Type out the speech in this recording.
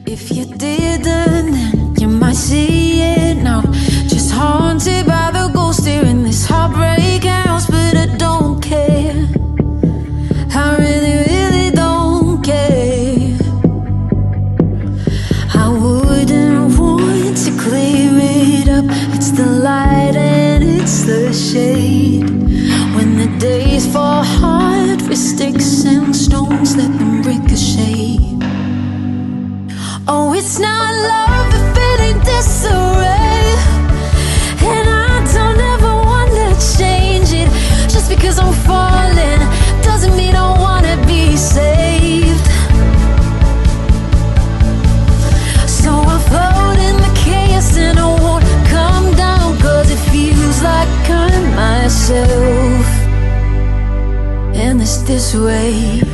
If you didn't, then you might see it now. Just haunted by the ghost here in this heartbreak house. But I don't care, I really, really don't care. I wouldn't want to clear it up. It's the light and it's the shade. When the days fall hard with sticks and stones, let them ricochet. Oh, it's not love if it ain't disarray. And I don't ever wanna change it. Just because I'm falling doesn't mean I wanna be saved. So I float in the chaos and I won't come down, 'cause it feels like I'm myself. And it's this way.